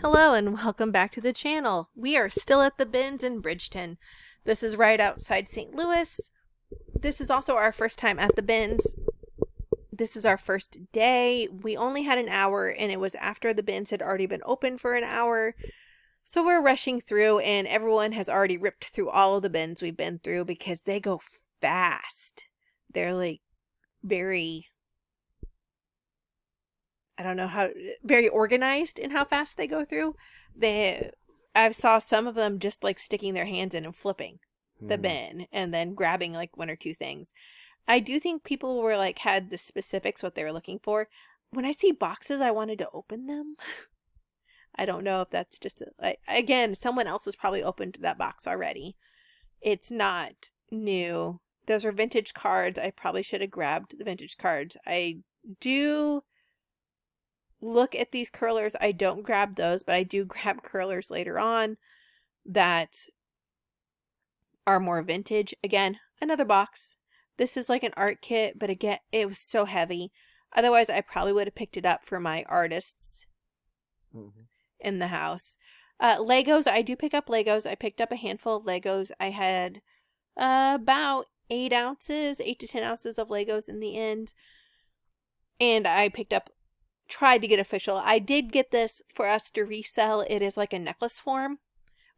Hello and welcome back to the channel. We are still at the bins in Bridgeton. This is right outside St. Louis. This is also our first time at the bins. This is our first day. We only had an hour and it was after the bins had already been open for an hour. So we're rushing through and everyone has already ripped through all of the bins we've been through because they go fast. They're like very, I don't know how, very organized in how fast they go through. I saw some of them just like sticking their hands in and flipping the bin and then grabbing like one or two things. I do think people were like, had the specifics what they were looking for. When I see boxes, I wanted to open them. I don't know if that's just, again, someone else has probably opened that box already. It's not new. Those are vintage cards. I probably should have grabbed the vintage cards. I do look at these curlers. I don't grab those, but I do grab curlers later on that are more vintage. Again, another box. This is like an art kit, but again, it was so heavy. Otherwise, I probably would have picked it up for my artists in the house. Legos, I do pick up Legos. I picked up a handful of Legos. I had about 8 to 10 ounces of Legos in the end. And I tried to get official. I did get this for us to resell. It is like a necklace form.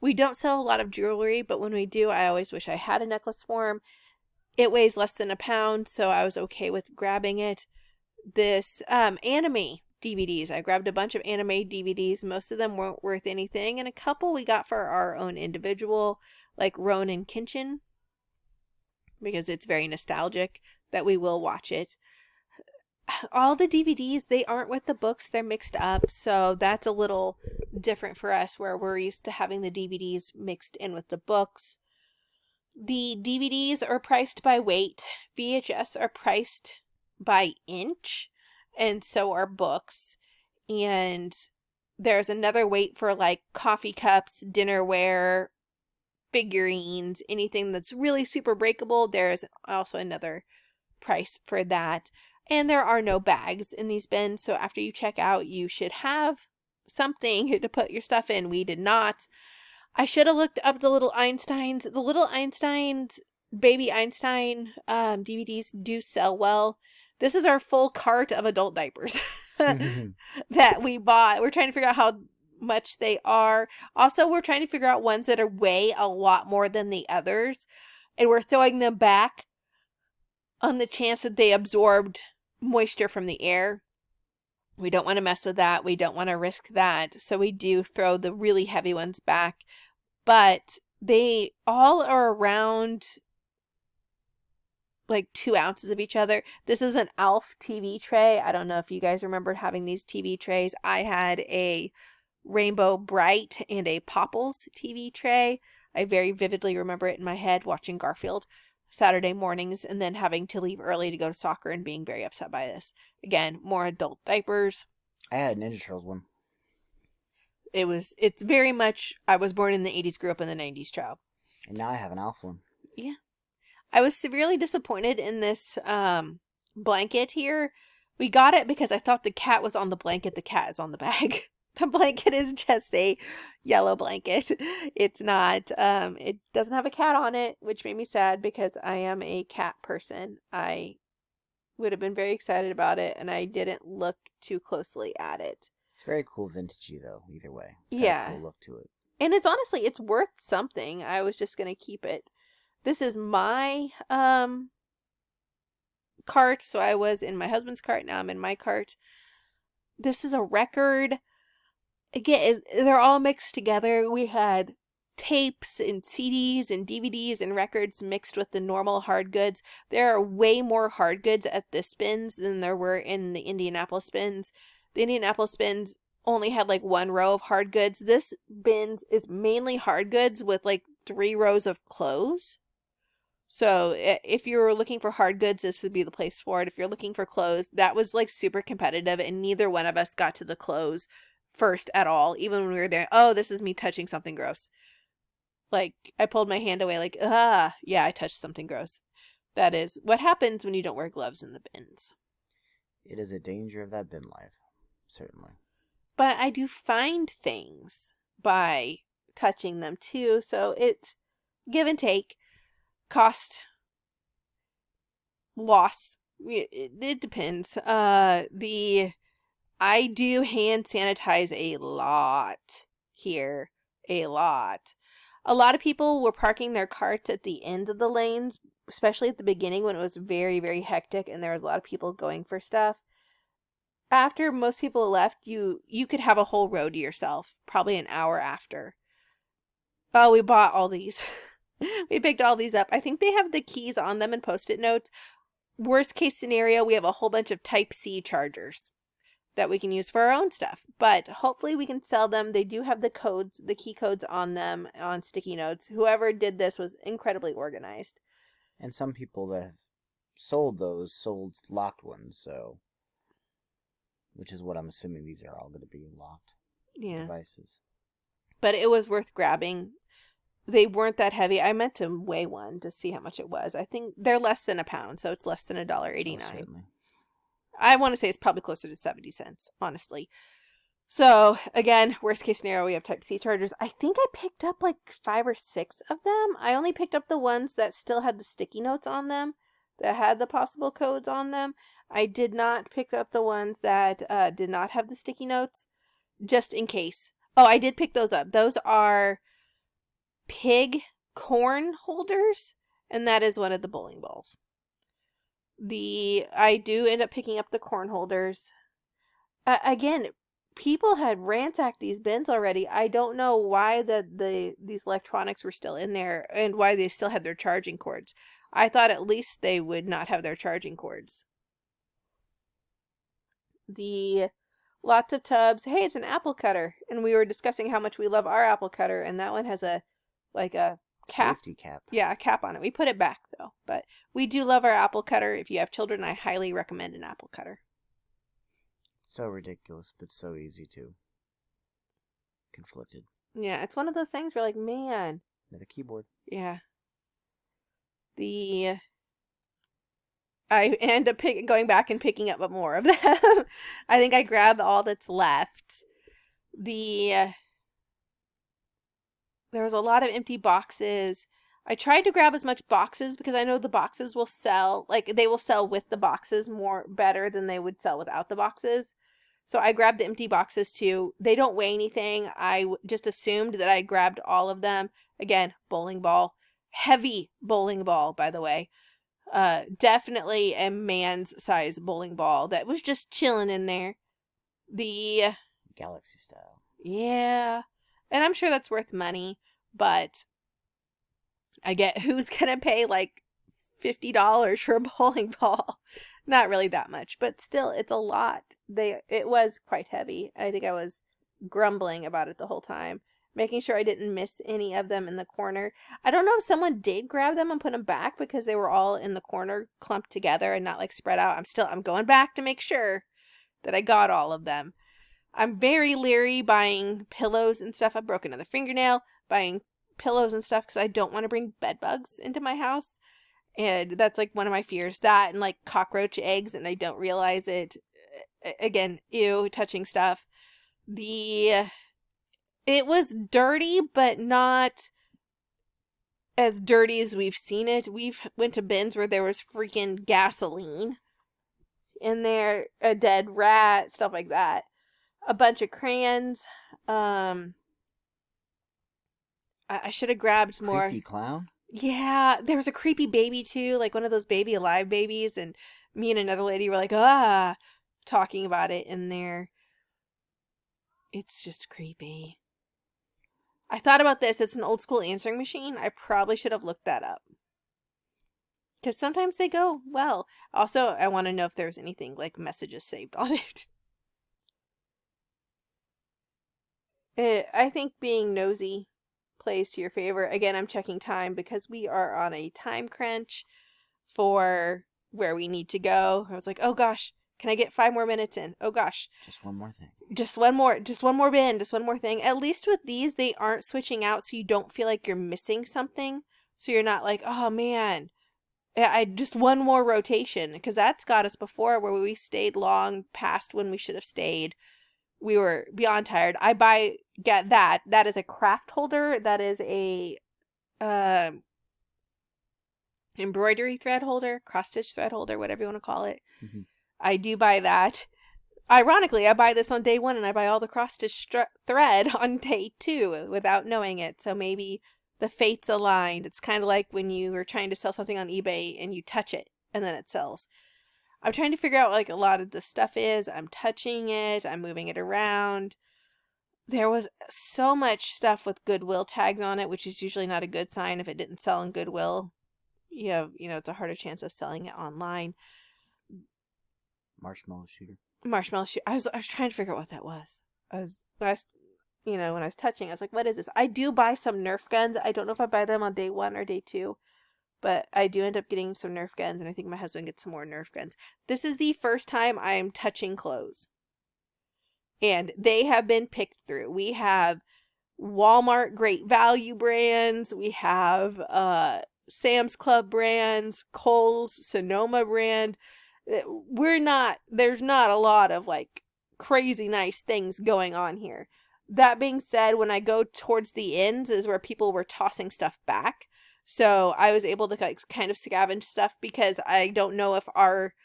We don't sell a lot of jewelry, but when we do, I always wish I had a necklace form. It weighs less than a pound, so I was okay with grabbing it. This anime DVDs. I grabbed a bunch of anime DVDs. Most of them weren't worth anything, and a couple we got for our own individual, like Ronin Kenshin, because it's very nostalgic that we will watch it. All the DVDs, they aren't with the books, they're mixed up, so that's a little different for us where we're used to having the DVDs mixed in with the books. The DVDs are priced by weight. VHS are priced by inch, and so are books. And there's another weight for like coffee cups, dinnerware, figurines, anything that's really super breakable. There's also another price for that. And there are no bags in these bins, so after you check out, you should have something to put your stuff in. We did not. I should have looked up the Little Einsteins. The Little Einsteins, Baby Einstein DVDs do sell well. This is our full cart of adult diapers that we bought. We're trying to figure out how much they are. Also, we're trying to figure out ones that weigh a lot more than the others. And we're throwing them back on the chance that they absorbed moisture from the air. We don't want to mess with that. We don't want to risk that. So we do throw the really heavy ones back. But they all are around like 2 ounces of each other. This is an Alf TV tray. I don't know if you guys remember having these TV trays. I had a Rainbow Bright and a Popples TV tray. I very vividly remember it in my head watching Garfield Saturday mornings and then having to leave early to go to soccer and being very upset by this. Again, more adult diapers. I had a Ninja Turtles one. It's very much, I was born in the 80s, grew up in the 90s child. And now I have an Alf one. Yeah. I was severely disappointed in this blanket here. We got it because I thought the cat was on the blanket. The cat is on the bag. The blanket is just a yellow blanket. It's not, it doesn't have a cat on it, which made me sad because I am a cat person. I would have been very excited about it, and I didn't look too closely at it. It's very cool vintagey, though, either way. It's Yeah. got a cool look to it. And it's honestly, it's worth something. I was just going to keep it. This is my cart, so I was in my husband's cart, now I'm in my cart. This is a record. Again, they're all mixed together. We had tapes and CDs and DVDs and records mixed with the normal hard goods. There are way more hard goods at this bins than there were in the Indianapolis bins. The Indianapolis bins only had like 1 row of hard goods. This bins is mainly hard goods with like 3 rows of clothes. So if you're looking for hard goods, this would be the place for it. If you're looking for clothes, that was like super competitive, and neither one of us got to the clothes first at all. Even when we were there, oh, this is me touching something gross. Like, I pulled my hand away like, yeah, I touched something gross. That is what happens when you don't wear gloves in the bins. It is a danger of that bin life, certainly. but I do find things by touching them too. So it's give and take, cost, loss. It depends. I do hand sanitize a lot here. A lot. A lot of people were parking their carts at the end of the lanes, especially at the beginning when it was very, very hectic and there was a lot of people going for stuff. After most people left, you could have a whole row to yourself, probably an hour after. Oh, we bought all these. We picked all these up. I think they have the keys on them and Post-it notes. Worst case scenario, we have a whole bunch of Type-C chargers that we can use for our own stuff. But hopefully we can sell them. They do have the codes, the key codes on them, on sticky notes. Whoever did this was incredibly organized. And some people that have sold those sold locked ones, so... Which is what I'm assuming these are all going to be locked devices. But it was worth grabbing. They weren't that heavy. I meant to weigh one to see how much it was. I think they're less than £1, so it's less than $1.89. Oh, certainly. I want to say it's probably closer to 70 cents, honestly. So, again, worst case scenario, we have Type-C chargers. I think I picked up like 5 or 6 of them. I only picked up the ones that still had the sticky notes on them, that had the possible codes on them. I did not pick up the ones that did not have the sticky notes, just in case. Oh, I did pick those up. Those are pig corn holders, and that is one of the bowling balls. I do end up picking up the corn holders. Again, people had ransacked these bins already. I don't know why these electronics were still in there and why they still had their charging cords. I thought at least they would not have their charging cords. Lots of tubs. Hey, it's an apple cutter. And we were discussing how much we love our apple cutter, and that one has a cap. Safety cap. Yeah, a cap on it. We put it back, though. But we do love our apple cutter. If you have children, I highly recommend an apple cutter. So ridiculous, but so easy too. Conflicted. Yeah, it's one of those things where like, man. Another keyboard. Yeah. I end up going back and picking up more of them. I think I grabbed all that's left. There was a lot of empty boxes. I tried to grab as much boxes because I know the boxes will sell. Like, they will sell with the boxes better than they would sell without the boxes. So I grabbed the empty boxes too. They don't weigh anything. I just assumed that I grabbed all of them. Again, bowling ball. Heavy bowling ball, by the way. Definitely a man's size bowling ball that was just chilling in there. The Galaxy style. Yeah. And I'm sure that's worth money, but I get who's gonna pay like $50 for a bowling ball. Not really that much, but still, it's a lot. It was quite heavy. I think I was grumbling about it the whole time, making sure I didn't miss any of them in the corner. I don't know if someone did grab them and put them back because they were all in the corner clumped together and not like spread out. I'm going back to make sure that I got all of them. I'm very leery buying pillows and stuff. I've broken another fingernail buying pillows and stuff because I don't want to bring bed bugs into my house. And that's like one of my fears. That and like cockroach eggs, and I don't realize it. Again, ew, touching stuff. It was dirty, but not as dirty as we've seen it. We've went to bins where there was freaking gasoline in there, a dead rat, stuff like that. A bunch of crayons. I should have grabbed more. Creepy clown? Yeah, there was a creepy baby too, like one of those baby alive babies, and me and another lady were like, talking about it in there. It's just creepy. I thought about this. It's an old school answering machine. I probably should have looked that up. Because sometimes they go well. Also, I want to know if there's anything like messages saved on it. I think being nosy plays to your favor. Again, I'm checking time because we are on a time crunch for where we need to go. I was like, oh gosh, can I get 5 more minutes in? Oh gosh. Just one more thing. Just one more bin, just one more thing. At least with these, they aren't switching out so you don't feel like you're missing something. So you're not like, oh man, I just one more rotation. Because that's got us before where we stayed long past when we should have stayed. we were beyond tired. Get that. That is a craft holder. That is a embroidery thread holder, cross stitch thread holder, whatever you want to call it. Mm-hmm. I do buy that. Ironically, I buy this on day 1 and I buy all the cross stitch thread on day 2 without knowing it. So maybe the fates aligned. It's kind of like when you are trying to sell something on eBay and you touch it and then it sells. I'm trying to figure out like a lot of the stuff is. I'm touching it. I'm moving it around. There was so much stuff with Goodwill tags on it, which is usually not a good sign if it didn't sell in Goodwill. It's a harder chance of selling it online. Marshmallow shooter. I was trying to figure out what that was. When I was touching, I was like, what is this? I do buy some Nerf guns. I don't know if I buy them on day 1 or day 2, but I do end up getting some Nerf guns, and I think my husband gets some more Nerf guns. This is the first time I am touching clothes. And they have been picked through. We have Walmart Great Value brands. We have Sam's Club brands, Kohl's, Sonoma brand. There's not a lot of like crazy nice things going on here. That being said, when I go towards the ends is where people were tossing stuff back. So I was able to like kind of scavenge stuff because I don't know if our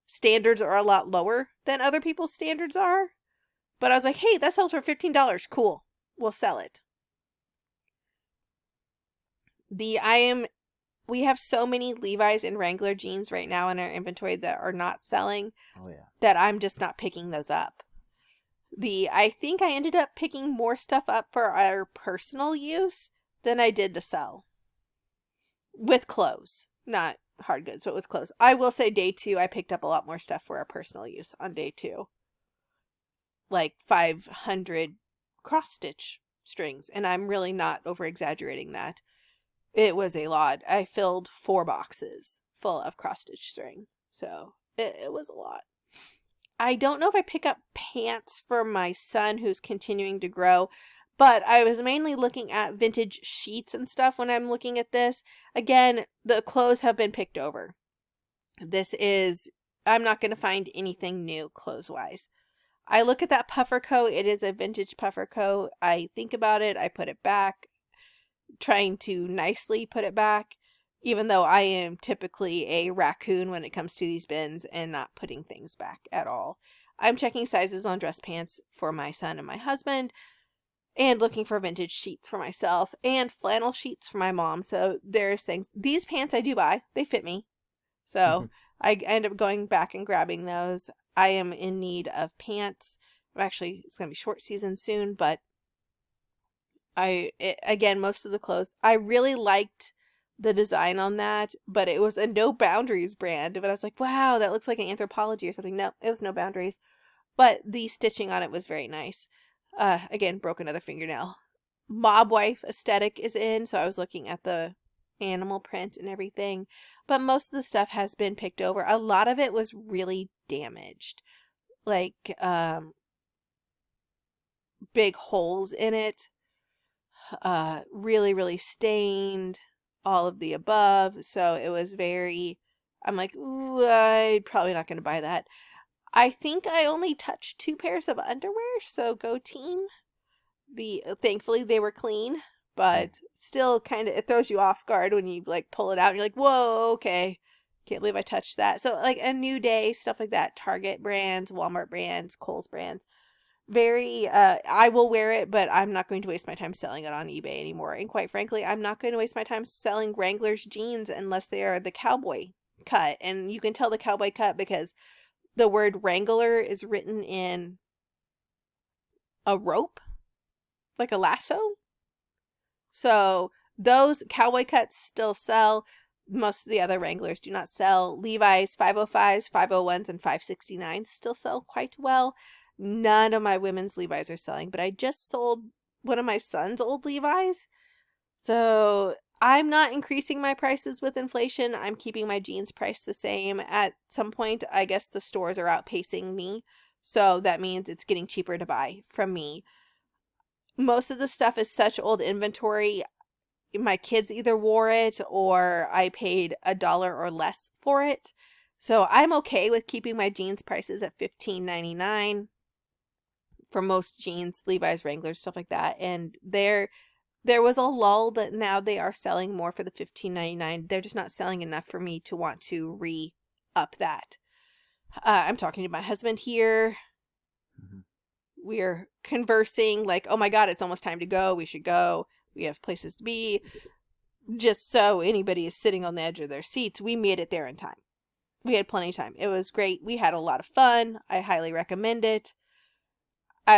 standards are a lot lower than other people's standards are. But I was like, hey, that sells for $15. Cool. We'll sell it. We have so many Levi's and Wrangler jeans right now in our inventory that are not selling. Oh, yeah. That I'm just not picking those up. I think I ended up picking more stuff up for our personal use than I did to sell. With clothes. Not hard goods, but with clothes. I will say day 2, I picked up a lot more stuff for our personal use on day 2. Like 500 cross-stitch strings. And I'm really not over-exaggerating that. It was a lot. I filled 4 boxes full of cross-stitch string. So, it was a lot. I don't know if I pick up pants for my son who's continuing to grow, but I was mainly looking at vintage sheets and stuff when I'm looking at this. Again, the clothes have been picked over. I'm not going to find anything new clothes-wise. I look at that puffer coat. It is a vintage puffer coat. I think about it. I put it back, trying to nicely put it back, even though I am typically a raccoon when it comes to these bins and not putting things back at all. I'm checking sizes on dress pants for my son and my husband, and looking for vintage sheets for myself, and flannel sheets for my mom. So there's things. These pants I do buy. They fit me. So I end up going back and grabbing those. I am in need of pants. Actually, it's going to be short season soon, but again, most of the clothes. I really liked the design on that, but it was a No Boundaries brand. But I was like, wow, that looks like an Anthropologie or something. No, it was No Boundaries. But the stitching on it was very nice. Again, broke another fingernail. Mob Wife aesthetic is in, so I was looking at the animal print and everything. But most of the stuff has been picked over. A lot of it was really damaged. Like, big holes in it. Really, really stained. All of the above. So it was I'm like, ooh, I'm probably not going to buy that. I think I only touched 2 pairs of underwear, so go team. Thankfully they were clean, but still kind of, it throws you off guard when you like pull it out and you're like, whoa, okay. Can't believe I touched that. So like a New Day, stuff like that. Target brands, Walmart brands, Kohl's brands. I will wear it, but I'm not going to waste my time selling it on eBay anymore. And quite frankly, I'm not going to waste my time selling Wrangler's jeans unless they are the cowboy cut. And you can tell the cowboy cut because the word Wrangler is written in a rope, like a lasso. So those cowboy cuts still sell. Most of the other Wranglers do not sell. Levi's 505s, 501s, and 569s still sell quite well. None of my women's Levi's are selling, but I just sold one of my son's old Levi's. So I'm not increasing my prices with inflation. I'm keeping my jeans price the same. At some point, I guess the stores are outpacing me. So that means it's getting cheaper to buy from me. Most of the stuff is such old inventory. My kids either wore it or I paid $1 or less for it. So I'm okay with keeping my jeans prices at $15.99. for most jeans, Levi's, Wranglers, stuff like that. And there was a lull, but now they are selling more for the $15.99. They're just not selling enough for me to want to re-up that. I'm talking to my husband here. Mm-hmm. We're conversing like, oh my God, it's almost time to go. We should go. We have places to be. Just so anybody is sitting on the edge of their seats, we made it there in time. We had plenty of time. It was great. We had a lot of fun. I highly recommend it.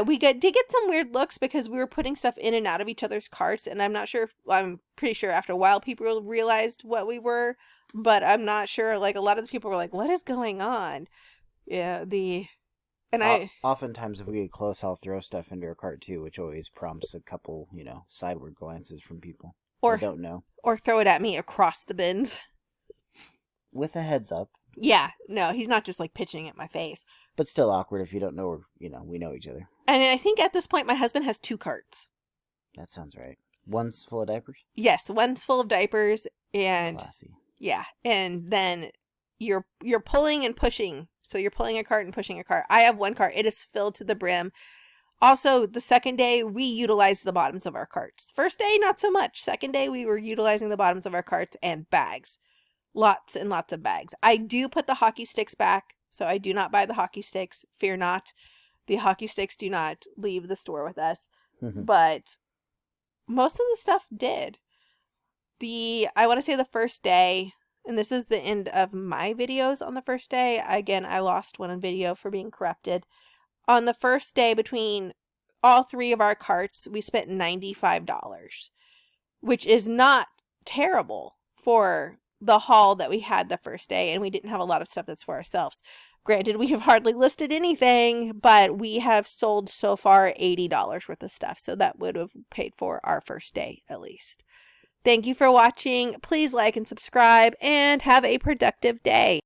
We did get some weird looks because we were putting stuff in and out of each other's carts, and I'm pretty sure after a while people realized what we were, but I'm not sure. Like, a lot of the people were like, what is going on? Yeah, oftentimes if we get close, I'll throw stuff into a cart too, which always prompts a couple, sideward glances from people who don't know. Or throw it at me across the bins. With a heads up. Yeah, no, he's not just like pitching at my face. But still awkward if you don't know, we know each other. And I think at this point my husband has 2 carts. That sounds right. One's full of diapers? Yes, one's full of diapers, and classy. Yeah, and then you're pulling and pushing. So you're pulling a cart and pushing a cart. I have 1 cart. It is filled to the brim. Also, the second day, we utilized the bottoms of our carts. First day, not so much. Second day, we were utilizing the bottoms of our carts and bags. Lots and lots of bags. I do put the hockey sticks back, so I do not buy the hockey sticks. Fear not. The hockey sticks do not leave the store with us. But most of the stuff did. I want to say the first day, and this is the end of my videos on the first day. Again, I lost one on video for being corrupted. On the first day, between all 3 of our carts, we spent $95, which is not terrible for the haul that we had the first day, and we didn't have a lot of stuff that's for ourselves. Granted, we have hardly listed anything, but we have sold so far $80 worth of stuff, so that would have paid for our first day at least. Thank you for watching. Please like and subscribe, and have a productive day.